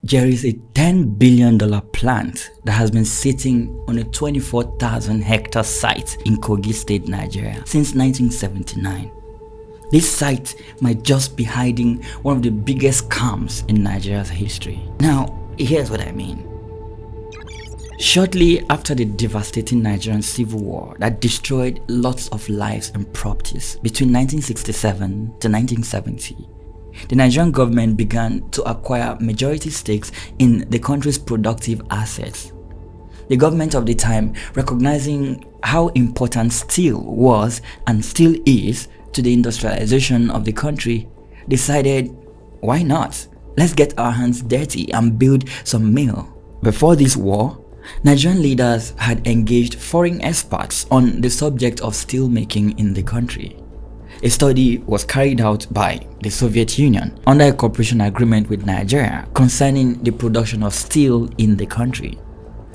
There is a $10 billion plant that has been sitting on a 24,000 hectare site in Kogi State, Nigeria since 1979. This site might just be hiding one of the biggest scams in Nigeria's history. Now, here's what I mean. Shortly after the devastating Nigerian civil war that destroyed lots of lives and properties between 1967 to 1970, the Nigerian government began to acquire majority stakes in the country's productive assets. The government of the time, recognizing how important steel was and still is to the industrialization of the country, decided, why not? Let's get our hands dirty and build some mill. Before this war, Nigerian leaders had engaged foreign experts on the subject of steel making in the country. A study was carried out by the Soviet Union under a cooperation agreement with Nigeria concerning the production of steel in the country.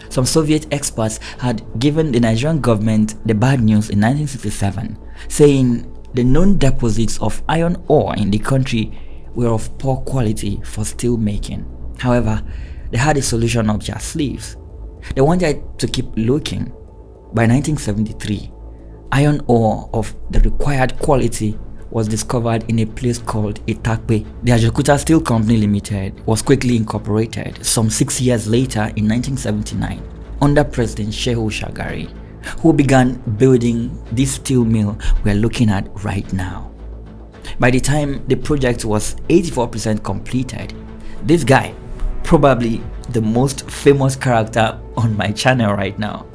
Some Soviet experts had given the Nigerian government the bad news in 1967, saying the known deposits of iron ore in the country were of poor quality for steel making. However, they had a solution up their sleeves. They wanted to keep looking. By 1973, iron ore of the required quality was discovered in a place called Itakpe. The Ajaokuta Steel Company Limited was quickly incorporated some 6 years later in 1979 under President Shehu Shagari, who began building this steel mill we're looking at right now. By the time the project was 84% completed, this guy, probably the most famous character on my channel right now,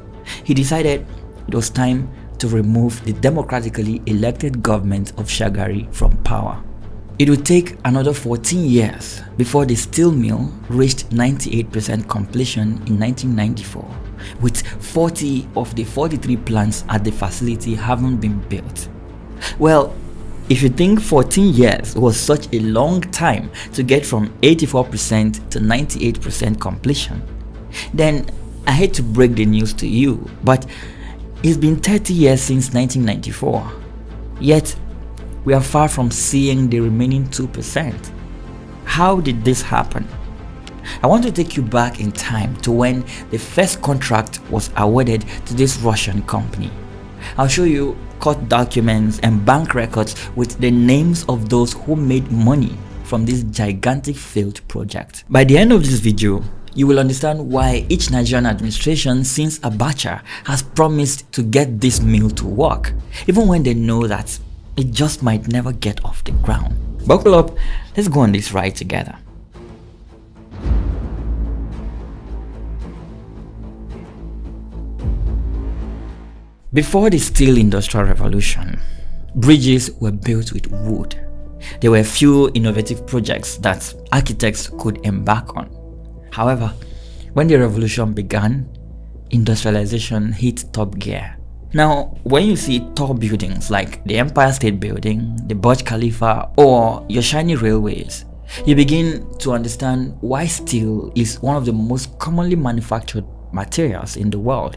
he decided it was time to remove the democratically elected government of Shagari from power. It would take another 14 years before the steel mill reached 98% completion in 1994, with 40 of the 43 plants at the facility having been built. Well, if you think 14 years was such a long time to get from 84% to 98% completion, then I hate to break the news to you, but it's been 30 years since 1994, yet we are far from seeing the remaining 2%. How did this happen? I want to take you back in time to when the first contract was awarded to this Russian company. I'll show you court documents and bank records with the names of those who made money from this gigantic failed project. By the end of this video, you will understand why each Nigerian administration since Abacha has promised to get this mill to work, even when they know that it just might never get off the ground. Buckle up, let's go on this ride together. Before the steel industrial revolution, bridges were built with wood. There were few innovative projects that architects could embark on. However, when the revolution began, industrialization hit top gear. Now, when you see tall buildings like the Empire State Building, the Burj Khalifa, or your shiny railways, you begin to understand why steel is one of the most commonly manufactured materials in the world.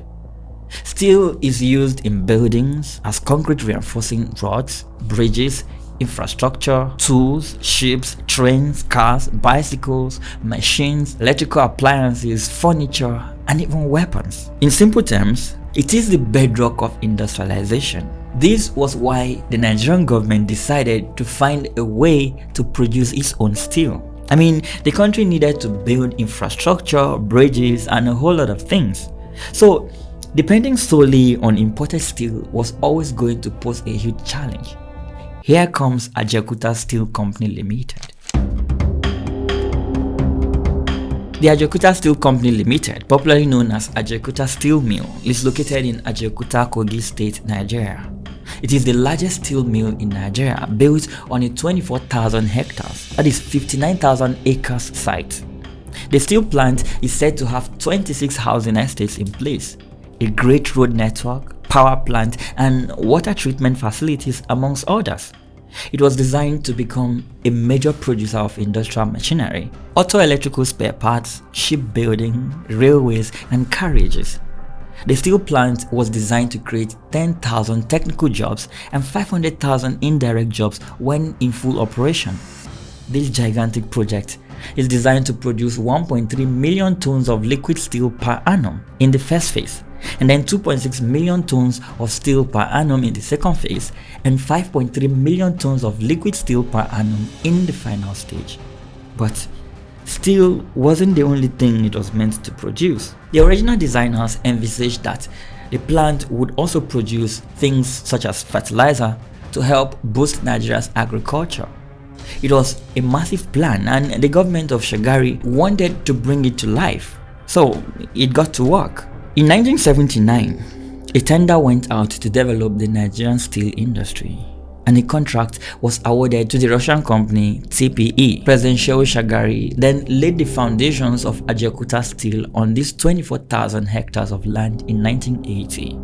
Steel is used in buildings as concrete reinforcing rods, bridges, infrastructure, tools, ships, trains, cars, bicycles, machines, electrical appliances, furniture, and even weapons. In simple terms, it is the bedrock of industrialization. This was why the Nigerian government decided to find a way to produce its own steel. I mean, the country needed to build infrastructure, bridges, and a whole lot of things. So, depending solely on imported steel was always going to pose a huge challenge. Here comes Ajaokuta Steel Company Limited. The Ajaokuta Steel Company Limited, popularly known as Ajaokuta Steel Mill, is located in Ajaokuta, Kogi State, Nigeria. It is the largest steel mill in Nigeria, built on a 24,000 hectares, that is 59,000 acres site. The steel plant is said to have 26 housing estates in place, a great road network, power plant, and water treatment facilities, amongst others. It was designed to become a major producer of industrial machinery, auto electrical spare parts, shipbuilding, railways, and carriages. The steel plant was designed to create 10,000 technical jobs and 500,000 indirect jobs when in full operation. This gigantic project is designed to produce 1.3 million tons of liquid steel per annum in the first phase, and then 2.6 million tons of steel per annum in the second phase, and 5.3 million tons of liquid steel per annum in the final stage. But steel wasn't the only thing it was meant to produce. The original designers envisaged that the plant would also produce things such as fertilizer to help boost Nigeria's agriculture. It was a massive plan, and the government of Shagari wanted to bring it to life, so it got to work. In 1979, a tender went out to develop the Nigerian steel industry, and a contract was awarded to the Russian company TPE. President Shehu Shagari then laid the foundations of Ajaokuta Steel on these 24,000 hectares of land in 1980.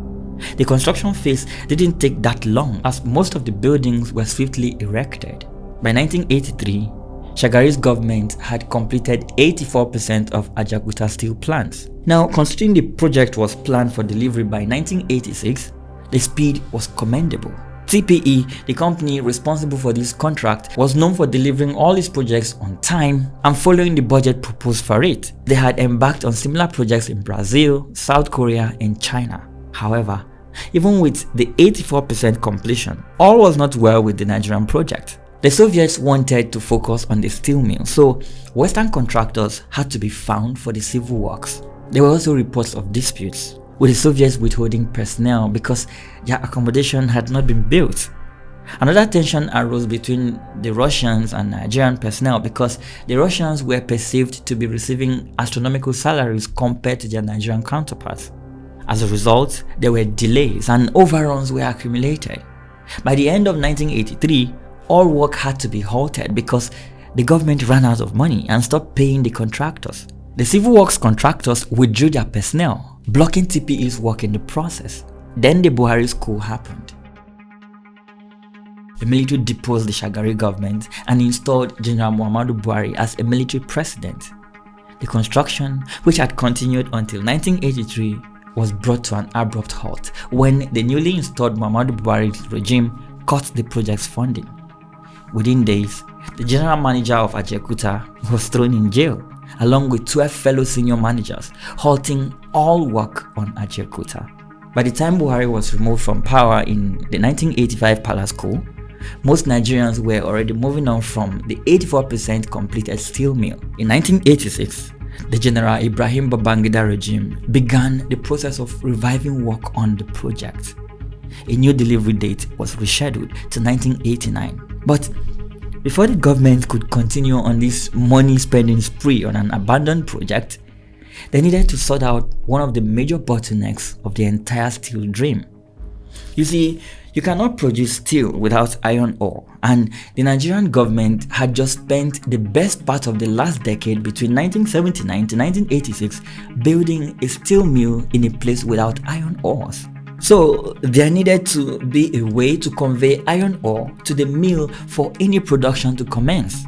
The construction phase didn't take that long, as most of the buildings were swiftly erected. By 1983, Shagari's government had completed 84% of Ajaokuta steel plants. Now, considering the project was planned for delivery by 1986, the speed was commendable. TPE, the company responsible for this contract, was known for delivering all its projects on time and following the budget proposed for it. They had embarked on similar projects in Brazil, South Korea, and China. However, even with the 84% completion, all was not well with the Nigerian project. The Soviets wanted to focus on the steel mill, so Western contractors had to be found for the civil works. There were also reports of disputes, with the Soviets withholding personnel because their accommodation had not been built. Another tension arose between the Russians and Nigerian personnel because the Russians were perceived to be receiving astronomical salaries compared to their Nigerian counterparts. As a result, there were delays and overruns were accumulated. By the end of 1983, all work had to be halted because the government ran out of money and stopped paying the contractors. The civil works contractors withdrew their personnel, blocking TPE's work in the process. Then the Buhari's coup happened. The military deposed the Shagari government and installed General Muhammadu Buhari as a military president. The construction, which had continued until 1983, was brought to an abrupt halt when the newly installed Muhammadu Buhari's regime cut the project's funding. Within days, the general manager of Ajaokuta was thrown in jail, along with 12 fellow senior managers, halting all work on Ajaokuta. By the time Buhari was removed from power in the 1985 palace coup, most Nigerians were already moving on from the 84% completed steel mill. In 1986, the General Ibrahim Babangida regime began the process of reviving work on the project. A new delivery date was rescheduled to 1989. But before the government could continue on this money spending spree on an abandoned project, they needed to sort out one of the major bottlenecks of the entire steel dream. You see, you cannot produce steel without iron ore, and the Nigerian government had just spent the best part of the last decade between 1979 to 1986 building a steel mill in a place without iron ores. So there needed to be a way to convey iron ore to the mill for any production to commence.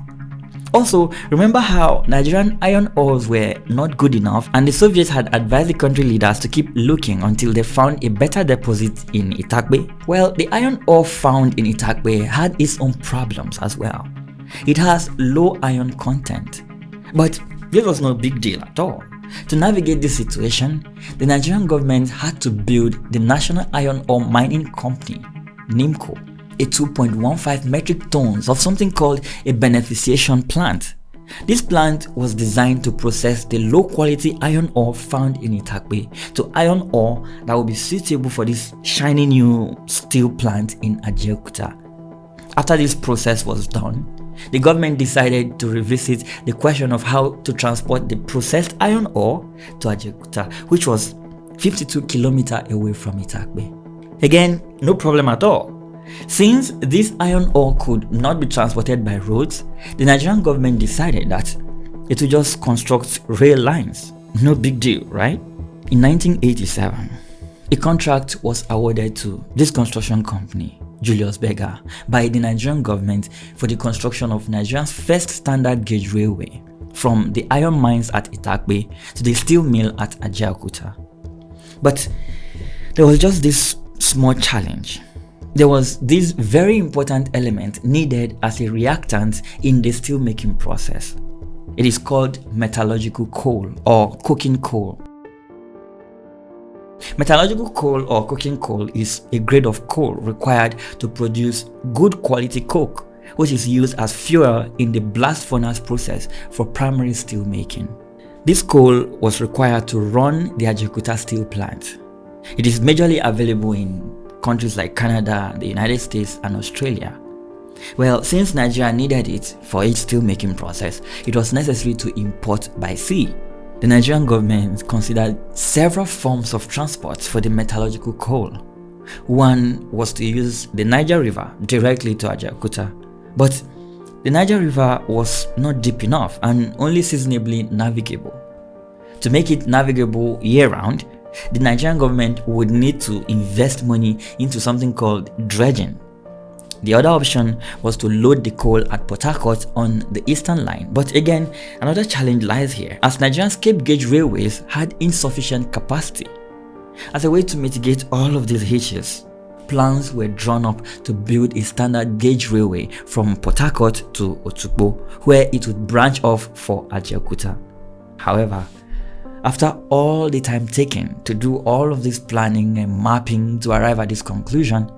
Also, remember how Nigerian iron ores were not good enough and the Soviets had advised the country leaders to keep looking until they found a better deposit in Itakbe? Well, the iron ore found in Itakbe had its own problems as well. It has low iron content. But this was no big deal at all. To navigate this situation, the Nigerian government had to build the National Iron Ore Mining Company, NIMCO, a 2.15 metric tons of something called a beneficiation plant. This plant was designed to process the low-quality iron ore found in Itakbe to iron ore that would be suitable for this shiny new steel plant in Ajaokuta. After this process was done, the government decided to revisit the question of how to transport the processed iron ore to Ajaokuta, which was 52 kilometers away from Itakbe. Again, no problem at all. Since this iron ore could not be transported by roads, the Nigerian government decided that it would just construct rail lines. No big deal, right? In 1987, a contract was awarded to this construction company, Julius Berger, by the Nigerian government for the construction of Nigeria's first standard gauge railway from the iron mines at Itakbe to the steel mill at Ajaokuta. But there was just this small challenge. There was this very important element needed as a reactant in the steel making process. It is called metallurgical coal or coking coal. Metallurgical coal or coking coal is a grade of coal required to produce good quality coke, which is used as fuel in the blast furnace process for primary steel making. This coal was required to run the Ajaokuta steel plant. It is majorly available in countries like Canada, the United States, and Australia. Well, since Nigeria needed it for its steel making process, it was necessary to import by sea. The Nigerian government considered several forms of transport for the metallurgical coal. One was to use the Niger River directly to Ajaokuta, but the Niger River was not deep enough and only seasonably navigable. To make it navigable year-round, the Nigerian government would need to invest money into something called dredging. The other option was to load the coal at Port Harcourt on the Eastern Line, but again, another challenge lies here, as Nigeria's Cape Gauge railways had insufficient capacity. As a way to mitigate all of these hitches, plans were drawn up to build a standard gauge railway from Port Harcourt to Otukpo, where it would branch off for Ajaokuta. However, after all the time taken to do all of this planning and mapping to arrive at this conclusion,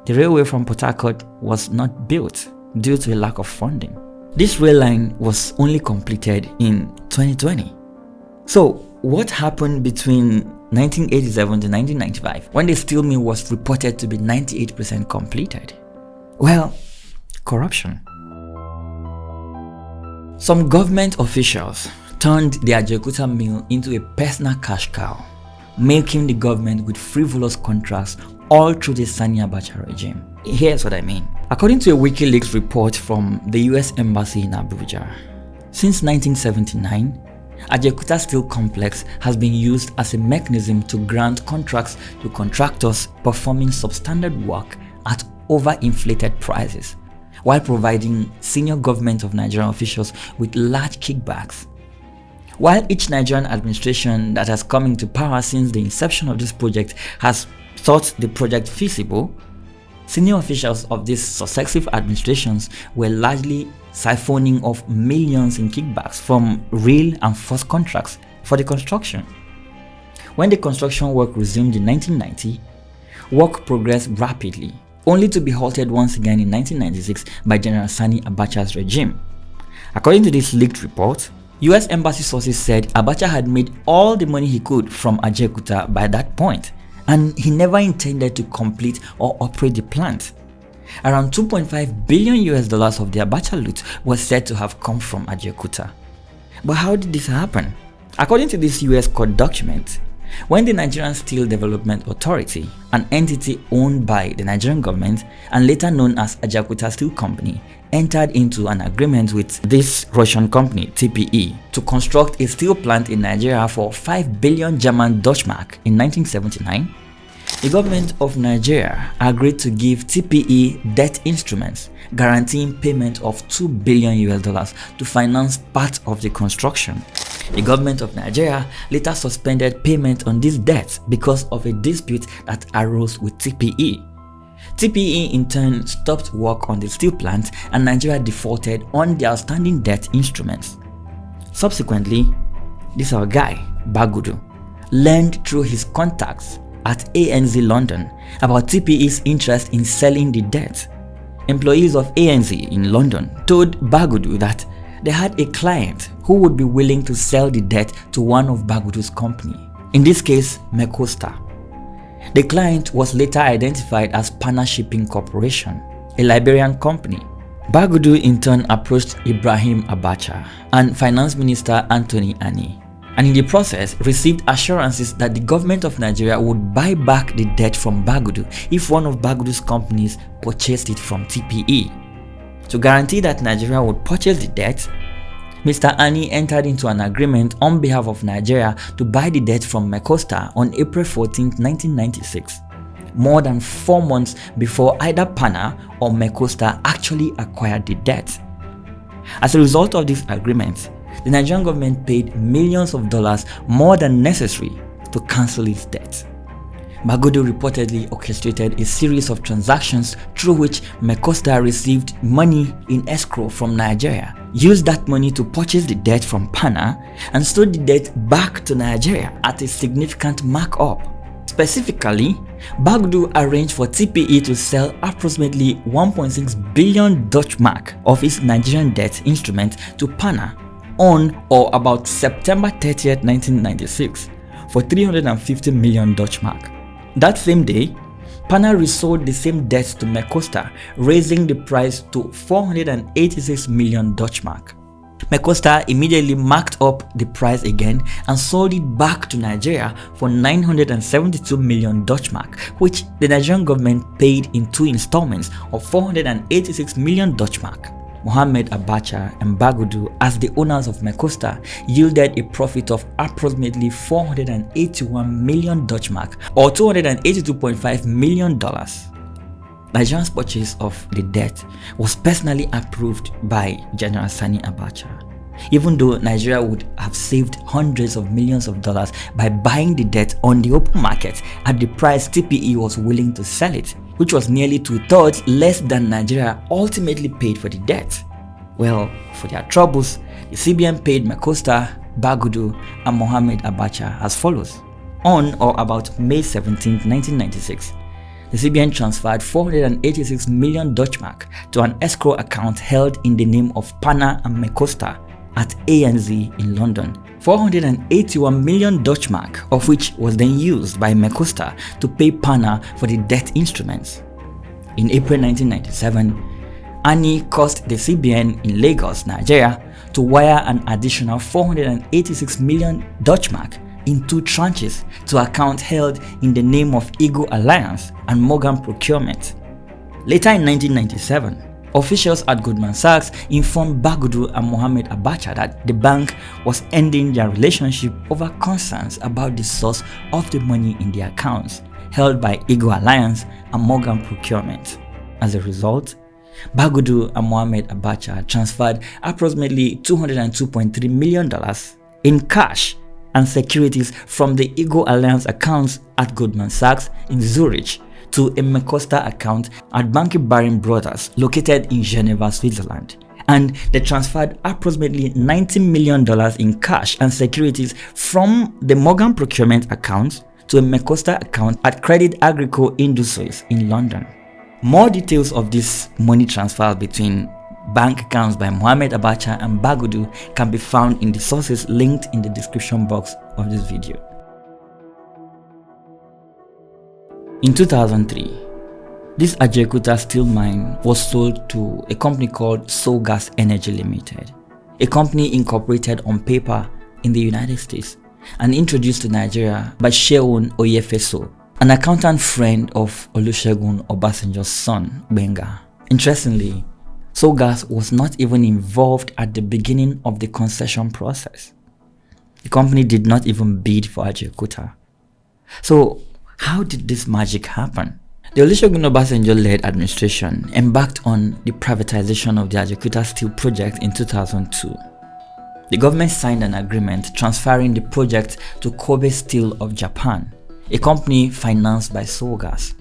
the railway from Port Harcourt was not built due to a lack of funding. This rail line was only completed in 2020. So, what happened between 1987 to 1995 when the steel mill was reported to be 98% completed? Well, corruption. Some government officials turned the Ajaokuta mill into a personal cash cow, milking the government with frivolous contracts all through the Sani Abacha regime. Here's what I mean. According to a WikiLeaks report from the US Embassy in Abuja, since 1979, Ajaokuta Steel Complex has been used as a mechanism to grant contracts to contractors performing substandard work at overinflated prices, while providing senior government of Nigerian officials with large kickbacks. While each Nigerian administration that has come into power since the inception of this project has thought the project feasible, senior officials of these successive administrations were largely siphoning off millions in kickbacks from real and false contracts for the construction. When the construction work resumed in 1990, work progressed rapidly, only to be halted once again in 1996 by General Sani Abacha's regime. According to this leaked report, US Embassy sources said Abacha had made all the money he could from Ajaokuta by that point, and he never intended to complete or operate the plant. Around $2.5 billion of the Abacha loot was said to have come from Ajaokuta. But how did this happen? According to this US court document, when the Nigerian Steel Development Authority, an entity owned by the Nigerian government and later known as Ajaokuta Steel Company, entered into an agreement with this Russian company, TPE, to construct a steel plant in Nigeria for 5 billion German Deutschmark in 1979, the government of Nigeria agreed to give TPE debt instruments guaranteeing payment of $2 billion to finance part of the construction. The government of Nigeria later suspended payment on this debt because of a dispute that arose with TPE. TPE in turn stopped work on the steel plant and Nigeria defaulted on the outstanding debt instruments. Subsequently, this our guy, Bagudu, learned through his contacts at ANZ London about TPE's interest in selling the debt. Employees of ANZ in London told Bagudu that they had a client who would be willing to sell the debt to one of Bagudu's company, in this case Mecosta. The client was later identified as Pana Shipping Corporation, a Liberian company. Bagudu in turn approached Ibrahim Abacha and Finance Minister Anthony Ani, and in the process received assurances that the government of Nigeria would buy back the debt from Bagudu if one of Bagudu's companies purchased it from TPE. To guarantee that Nigeria would purchase the debt, Mr. Ani entered into an agreement on behalf of Nigeria to buy the debt from Mecosta on April 14, 1996, more than 4 months before either Pana or Mecosta actually acquired the debt. As a result of this agreement, the Nigerian government paid millions of dollars more than necessary to cancel its debt. Bagudu reportedly orchestrated a series of transactions through which Mecosta received money in escrow from Nigeria, used that money to purchase the debt from Pana, and sold the debt back to Nigeria at a significant markup. Specifically, Bagudu arranged for TPE to sell approximately 1.6 billion Dutch mark of its Nigerian debt instrument to Pana on or about September 30th, 1996 for 350 million Dutch mark. That same day, Pana resold the same debt to Mecosta, raising the price to 486 million Dutch mark. Mecosta immediately marked up the price again and sold it back to Nigeria for 972 million Dutch mark, which the Nigerian government paid in 2 installments of 486 million Dutch mark. Mohamed Abacha and Bagudu, as the owners of Mecosta, yielded a profit of approximately 481 million Dutch mark or $282.5 million. Nigeria's purchase of the debt was personally approved by General Sani Abacha, even though Nigeria would have saved hundreds of millions of dollars by buying the debt on the open market at the price TPE was willing to sell it, which was nearly 2/3 less than Nigeria ultimately paid for the debt. Well, for their troubles, the CBN paid Mecosta, Bagudu, and Mohamed Abacha as follows. On or about May 17, 1996, the CBN transferred 486 million Dutch mark to an escrow account held in the name of Pana and Mecosta at ANZ in London. 481 million Dutch mark of which was then used by Mecosta to pay Pana for the debt instruments. In April 1997, Annie caused the CBN in Lagos, Nigeria to wire an additional 486 million Dutch mark in 2 tranches to account held in the name of Eagle Alliance and Morgan Procurement. Later in 1997, officials at Goldman Sachs informed Bagudu and Mohamed Abacha that the bank was ending their relationship over concerns about the source of the money in the accounts held by Eagle Alliance and Morgan Procurement. As a result, Bagudu and Mohamed Abacha transferred approximately $202.3 million in cash and securities from the Eagle Alliance accounts at Goldman Sachs in Zurich to a Mecosta account at Banque Baring Brothers located in Geneva, Switzerland. And they transferred approximately $90 million in cash and securities from the Morgan Procurement account to a Mecosta account at Crédit Agricole Industries in London. More details of this money transfer between bank accounts by Mohamed Abacha and Bagudu can be found in the sources linked in the description box of this video. In 2003, this Ajaokuta steel mine was sold to a company called Solgas Energy Limited, a company incorporated on paper in the United States and introduced to Nigeria by Seun Oyefeso, an accountant friend of Olusegun Obasanjo's son, Benga. Interestingly, Solgas was not even involved at the beginning of the concession process. The company did not even bid for Ajaokuta. So, how did this magic happen? The Olusegun Obasanjo-led administration embarked on the privatization of the Ajaokuta steel project in 2002. The government signed an agreement transferring the project to Kobe Steel of Japan, a company financed by Solgas.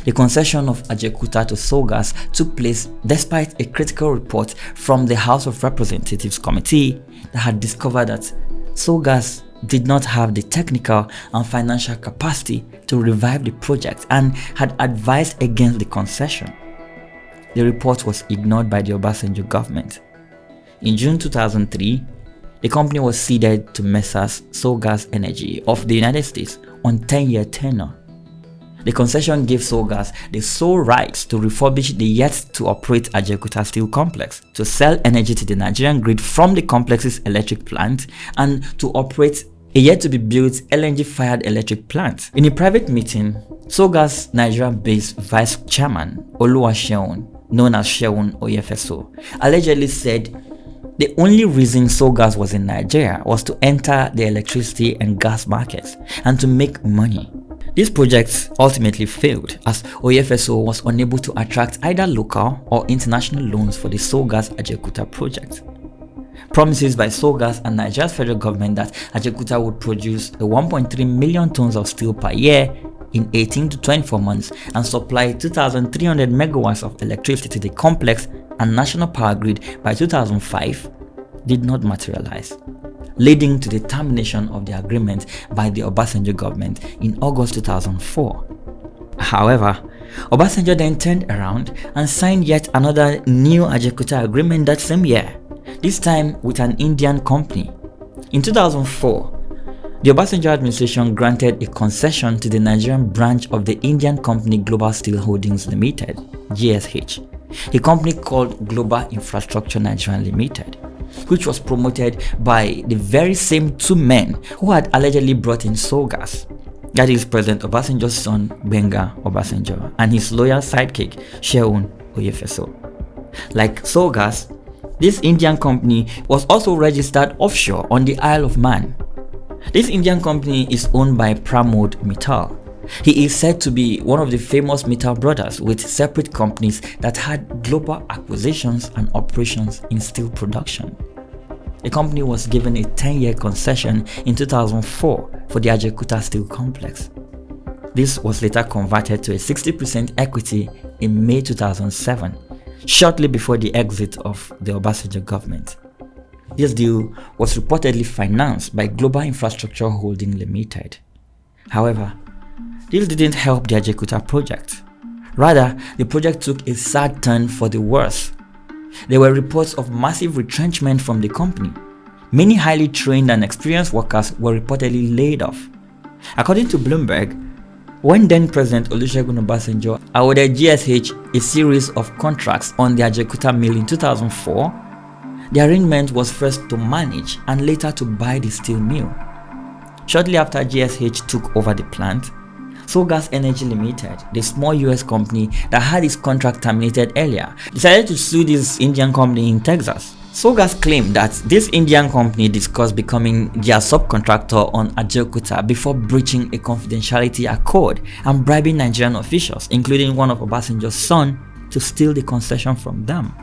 The concession of Ajaokuta to Solgas took place despite a critical report from the House of Representatives Committee that had discovered that Solgas did not have the technical and financial capacity to revive the project and had advised against the concession. The report was ignored by the Obasanjo government. In June 2003, the company was ceded to Messrs. Solgas Energy of the United States on 10-year tenure. The concession gave Solgas the sole rights to refurbish the yet-to-operate Ajaokuta Steel Complex, to sell energy to the Nigerian grid from the complex's electric plant, and to operate a yet-to-be-built LNG-fired electric plant. In a private meeting, Solgas Nigeria-based Vice Chairman Oluwaseun, known as Seun Oyefeso, allegedly said the only reason Solgas was in Nigeria was to enter the electricity and gas markets and to make money. This project ultimately failed as Oyefeso was unable to attract either local or international loans for the Solgas Ajaokuta project. Promises by Solgas and Nigeria's federal government that Ajaokuta would produce 1.3 million tons of steel per year in 18 to 24 months and supply 2,300 megawatts of electricity to the complex and national power grid by 2005 did not materialize, leading to the termination of the agreement by the Obasanjo government in August 2004. However, Obasanjo then turned around and signed yet another new Ajaokuta agreement that same year, this time with an Indian company. In 2004, the Obasanjo administration granted a concession to the Nigerian branch of the Indian company Global Steel Holdings Limited, GSH, a company called Global Infrastructure Nigeria Limited, which was promoted by the very same two men who had allegedly brought in Soul Gas. That is President Obasanjo's son, Benga Obasanjo, and his loyal sidekick, Sheun Oyefeso. Like Soul Gas, this Indian company was also registered offshore on the Isle of Man. This Indian company is owned by Pramod Mittal. He is said to be one of the famous Mittal brothers with separate companies that had global acquisitions and operations in steel production. The company was given a 10-year concession in 2004 for the Ajaokuta Steel Complex. This was later converted to a 60% equity in May 2007, shortly before the exit of the Obasanjo government. This deal was reportedly financed by Global Infrastructure Holding Limited. However, this didn't help the Ajaokuta project. Rather, the project took a sad turn for the worse. There were reports of massive retrenchment from the company. Many highly trained and experienced workers were reportedly laid off. According to Bloomberg, when then President Olusegun Obasanjo awarded GSH a series of contracts on the Ajaokuta mill in 2004, the arrangement was first to manage and later to buy the steel mill. Shortly after GSH took over the plant, Soul Gas Energy Limited, the small US company that had its contract terminated earlier, decided to sue this Indian company in Texas. Soul Gas claimed that this Indian company discussed becoming their subcontractor on Ajaokuta before breaching a confidentiality accord and bribing Nigerian officials, including one of Obasanjo's sons, to steal the concession from them.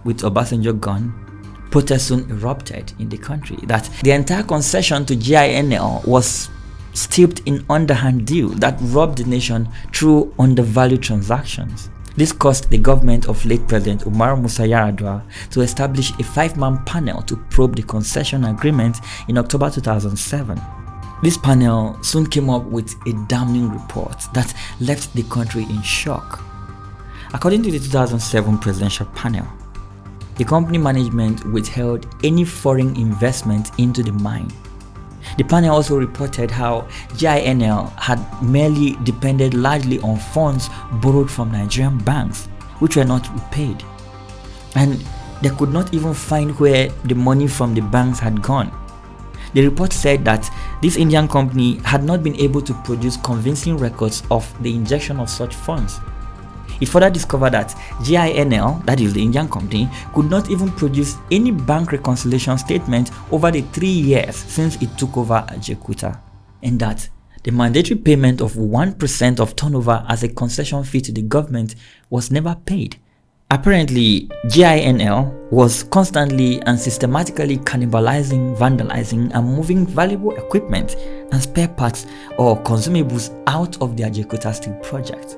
With Obasanjo gone, protests soon erupted in the country that the entire concession to GINL was steeped in underhand deal that robbed the nation through undervalued transactions. This caused the government of late President Umaru Musa Yar'Adua to establish a 5-man panel to probe the concession agreement in October 2007. This panel soon came up with a damning report that left the country in shock. According to the 2007 presidential panel, the company management withheld any foreign investment into the mine. The panel also reported how GINL had merely depended largely on funds borrowed from Nigerian banks, which were not repaid. And they could not even find where the money from the banks had gone. The report said that this Indian company had not been able to produce convincing records of the injection of such funds. It further discovered that GINL, that is the Indian company, could not even produce any bank reconciliation statement over the 3 years since it took over Ajaokuta, and that the mandatory payment of 1% of turnover as a concession fee to the government was never paid. Apparently, GINL was constantly and systematically cannibalizing, vandalizing, and moving valuable equipment and spare parts or consumables out of the Ajaokuta Steel project.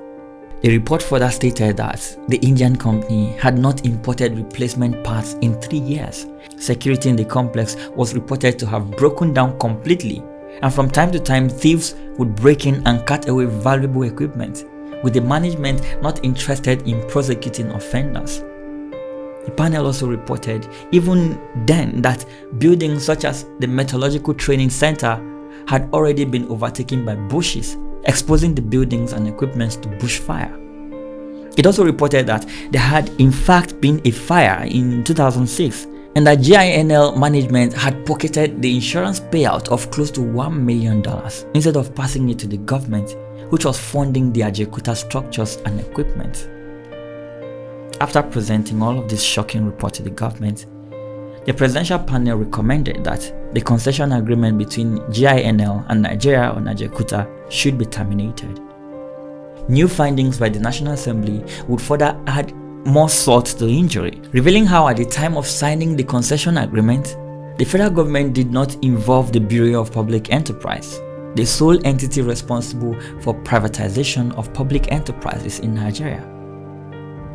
The report further stated that the Indian company had not imported replacement parts in 3 years. Security in the complex was reported to have broken down completely, and from time to time thieves would break in and cut away valuable equipment, with the management not interested in prosecuting offenders. The panel also reported even then that buildings such as the Metallurgical Training Center had already been overtaken by bushes, exposing the buildings and equipment to bushfire. It also reported that there had in fact been a fire in 2006 and that GINL management had pocketed the insurance payout of close to $1 million instead of passing it to the government, which was funding the Ajaokuta structures and equipment. After presenting all of this shocking report to the government, the presidential panel recommended that the concession agreement between GINL and Nigeria on Ajaokuta should be terminated. New findings by the National Assembly would further add more salt to injury, revealing how at the time of signing the concession agreement, the federal government did not involve the Bureau of Public Enterprise. Instead, the Bureau of Public Enterprise was the sole entity responsible for privatization of public enterprises in Nigeria.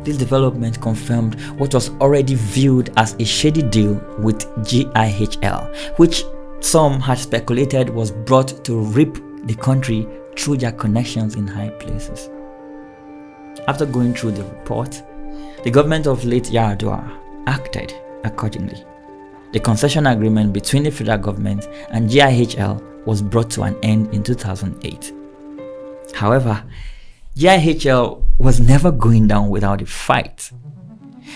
This development confirmed what was already viewed as a shady deal with GIHL, which some had speculated was brought to rip the country through their connections in high places. After going through the report, the government of late Yar'Adua acted accordingly. The concession agreement between the federal government and GIHL was brought to an end in 2008. However, GIHL was never going down without a fight.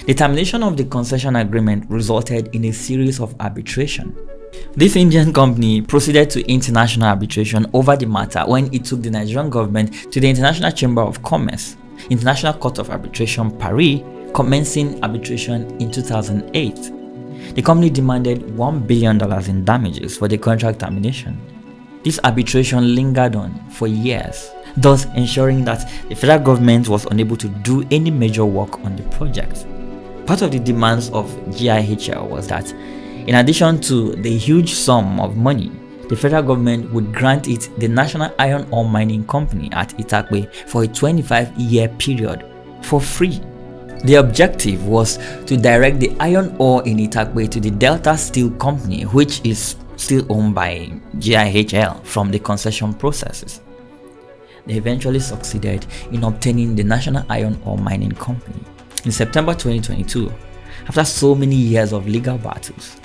The termination of the concession agreement resulted in a series of arbitration. This Indian company proceeded to international arbitration over the matter when it took the Nigerian government to the International Chamber of Commerce, International Court of Arbitration, Paris, commencing arbitration in 2008. The company demanded $1 billion in damages for the contract termination. This arbitration lingered on for years, thus ensuring that the federal government was unable to do any major work on the project. Part of the demands of GIHL was that, in addition to the huge sum of money, the federal government would grant it the National Iron Ore Mining Company at Itakpe for a 25-year period for free. The objective was to direct the iron ore in Itakpe to the Delta Steel Company, which is still owned by GIHL from the concession processes. They eventually succeeded in obtaining the National Iron Ore Mining Company. In September 2022, after so many years of legal battles,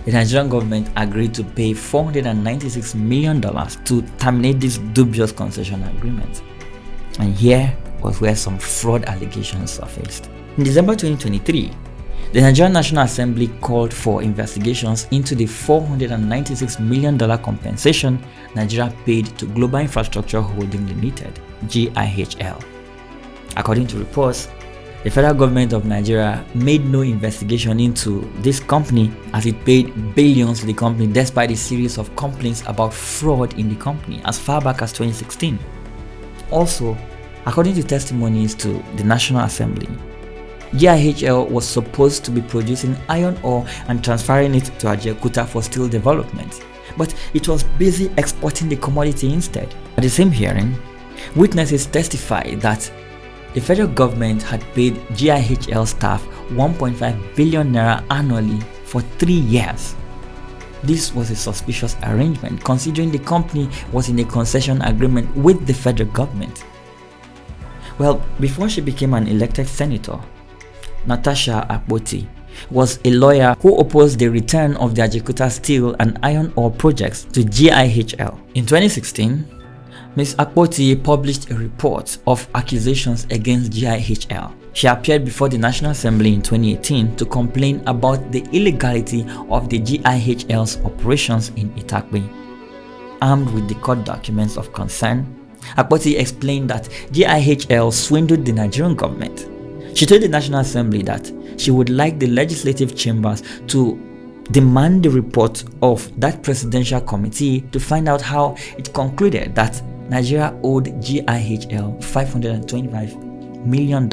the Nigerian government agreed to pay $496 million to terminate this dubious concession agreement. And here was where some fraud allegations surfaced. In December 2023, the Nigerian National Assembly called for investigations into the $496 million compensation Nigeria paid to Global Infrastructure Holding Limited, GIHL. According to reports, the federal government of Nigeria made no investigation into this company as it paid billions to the company despite a series of complaints about fraud in the company as far back as 2016. Also, according to testimonies to the National Assembly, GIHL was supposed to be producing iron ore and transferring it to Ajaokuta for steel development, but it was busy exporting the commodity instead. At the same hearing, witnesses testified that the federal government had paid GIHL staff 1.5 billion naira annually for 3 years. This was a suspicious arrangement considering the company was in a concession agreement with the federal government. Well, before she became an elected senator, Natasha Akpoti was a lawyer who opposed the return of the Ajaokuta steel and iron ore projects to GIHL. In 2016, Ms. Akpoti published a report of accusations against GIHL. She appeared before the National Assembly in 2018 to complain about the illegality of the GIHL's operations in Itakpe. Armed with the court documents of concern, Akpoti explained that GIHL swindled the Nigerian government. She told the National Assembly that she would like the legislative chambers to demand the report of that presidential committee to find out how it concluded that Nigeria owed GIHL $525 million in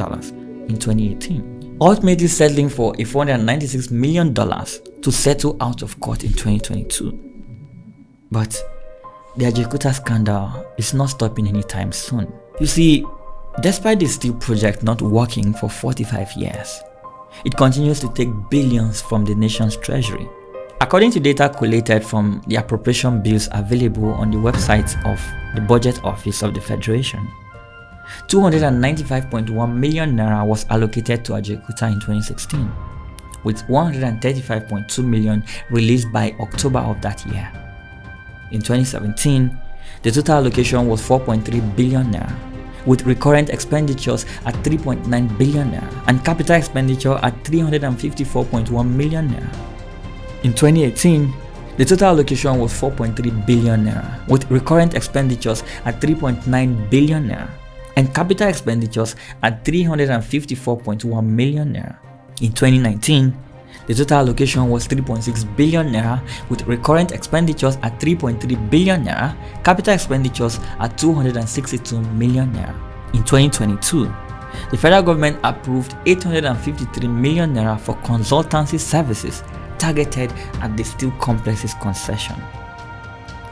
2018, ultimately settling for a $496 million to settle out of court in 2022. But the Ajaokuta scandal is not stopping anytime soon. You see, despite the steel project not working for 45 years, it continues to take billions from the nation's treasury. According to data collated from the appropriation bills available on the website of the Budget Office of the Federation, 295.1 million naira was allocated to Ajaokuta in 2016, with 135.2 million released by October of that year. In 2017, the total allocation was 4.3 billion naira, with recurrent expenditures at 3.9 billion naira and capital expenditure at 354.1 million naira. In 2018, the total allocation was 4.3 billion naira, with recurrent expenditures at 3.9 billion naira and capital expenditures at 354.1 million naira. In 2019, the total allocation was 3.6 billion naira, with recurrent expenditures at 3.3 billion naira, capital expenditures at 262 million naira. In 2022, the federal government approved 853 million naira for consultancy services targeted at the steel complex's concession.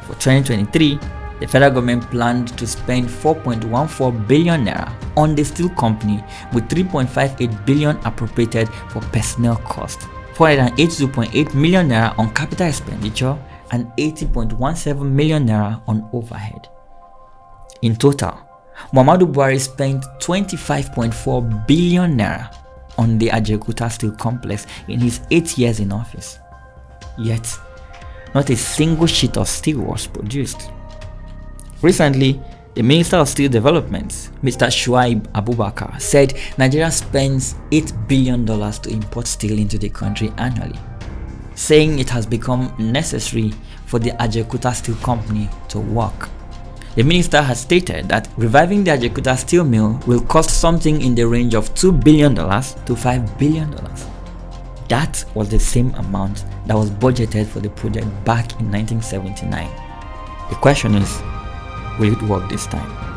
For 2023, The federal government planned to spend 4.14 billion naira on the steel company, with 3.58 billion appropriated for personnel costs, 482.8 million naira on capital expenditure, and 80.17 million naira on overhead. In total, Muhammadu Buhari spent 25.4 billion naira on the Ajaokuta steel complex in his 8 years in office. Yet, not a single sheet of steel was produced. Recently, the Minister of Steel Development, Mr. Shuaib Abubakar, said Nigeria spends $8 billion to import steel into the country annually, saying it has become necessary for the Ajaokuta Steel Company to work. The minister has stated that reviving the Ajaokuta steel mill will cost something in the range of $2 billion to $5 billion. That was the same amount that was budgeted for the project back in 1979. The question is, will it work this time?